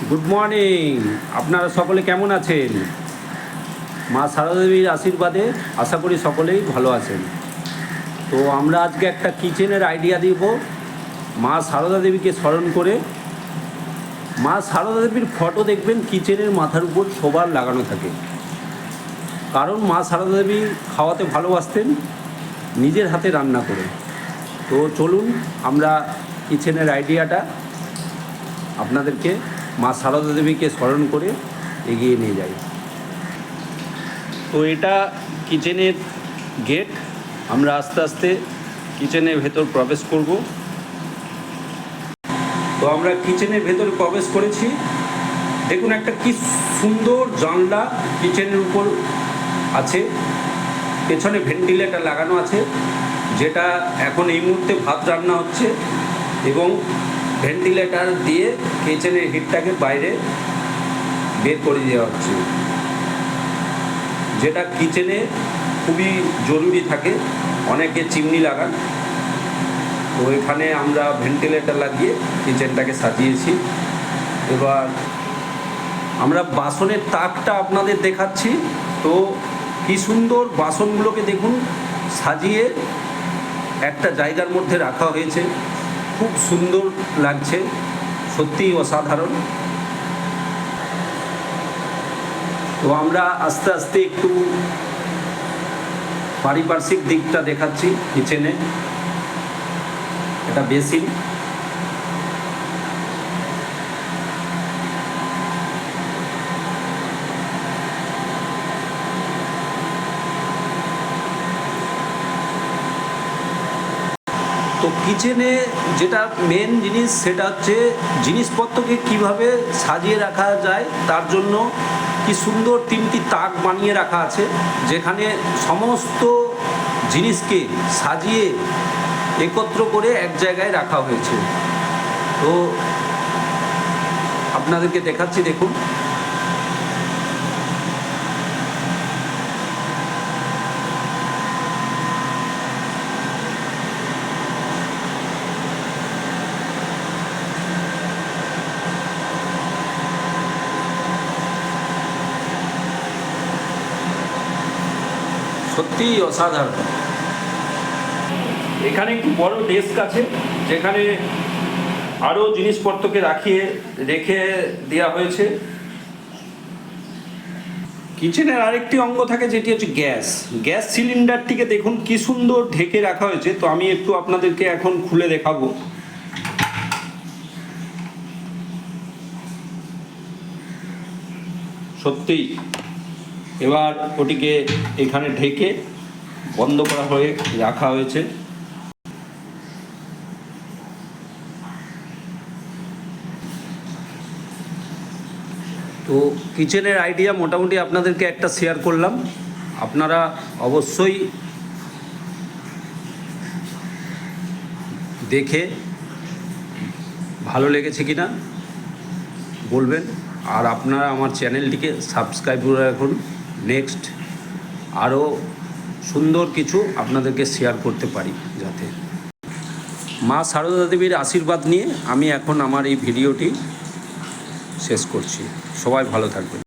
Good morning. আপনারা সকলে কেমন আছেন? মা সারদা দেবীর আশীর্বাদে আশা করি সকলেই ভালো আছেন। তো আমরা আজকে একটা কিচেনের আইডিয়া দিব মা সারদা দেবীকে স্মরণ করে। মা সারদা দেবীর ফটো দেখবেন কিচেনের মাথার উপর সবার লাগানো থাকে, কারণ মা সারদা দেবী খাওয়াতে ভালোবাসতেন নিজের হাতে রান্না করে। তো চলুন আমরা কিচেনের আইডিয়াটা আপনাদেরকে মা সারদা দেবীকে স্মরণ করে এগিয়ে নিয়ে যাই। তো এটা কিচেনের গেট। আমরা আস্তে আস্তে কিচেনের ভেতর প্রবেশ করব। তো আমরা কিচেনের ভেতর প্রবেশ করেছি। দেখুন একটা কি সুন্দর জানলা কিচেনের উপর আছে, পেছনে ভেন্টিলেটর লাগানো আছে, যেটা এখন এই মুহূর্তে ভাত রান্না হচ্ছে এবং ভেন্টিলেটর দিয়ে কিচেনের হিটটাকে বাইরে বের করে দেওয়া হচ্ছে, যেটা কিচেনে খুবই জরুরি থাকে। অনেকে চিমনি লাগান, তো এখানে আমরা ভেন্টিলেটর লাগিয়ে কিচেনটাকে সাজিয়েছি। এবার আমরা বাসনের তাকটা আপনাদের দেখাচ্ছি। তো কি সুন্দর বাসনগুলোকে দেখুন সাজিয়ে একটা জায়গার মধ্যে রাখা হয়েছে, খুব সুন্দর লাগছে, সত্যিই অসাধারণ। তো আমরা আস্তে আস্তে একটু পারিপার্শ্বিক দিকটা দেখাচ্ছি। কিচেনে এটা বেসিন, তো কিচেনে যেটা মেন জিনিস সেটা হচ্ছে জিনিসপত্রকে কিভাবে সাজিয়ে রাখা যায়, তার জন্য কি সুন্দর 3টি তাক বানিয়ে রাখা আছে, যেখানে সমস্ত জিনিসকে সাজিয়ে একত্র করে এক জায়গায় রাখা হয়েছে। তো আপনাদেরকে দেখাচ্ছি, দেখুন। সত্যিই অসাধারণ। এখানে একটু বড় ডেস্ক আছে, যেখানে আরও জিনিসপত্রকে রেখে দেওয়া হয়েছে। কিচেনের আরেকটি অঙ্গ থাকে, যেটি হচ্ছে গ্যাস সিলিন্ডারটিকে দেখুন কি সুন্দর ঢেকে রাখা হয়েছে। তো আমি একটু আপনাদেরকে এখন খুলে দেখাবো। সত্যিই এবার ওটিকে এখানে ঢেকে বন্ধ করা হয়ে রাখা হয়েছে। তো কিচেনের আইডিয়া মোটামুটি আপনাদেরকে একটা শেয়ার করলাম। আপনারা অবশ্যই দেখে ভালো লেগেছে কিনা বলবেন, আর আপনারা আমার চ্যানেলটিকে সাবস্ক্রাইব করে রাখুন। নেক্সট আরও সুন্দর কিছু আপনাদেরকে শেয়ার করতে পারি, যাতে মা সারদা দেবীর আশীর্বাদ নিয়ে আমি এখন আমার এই ভিডিওটি শেষ করছি। সবাই ভালো থাকবেন।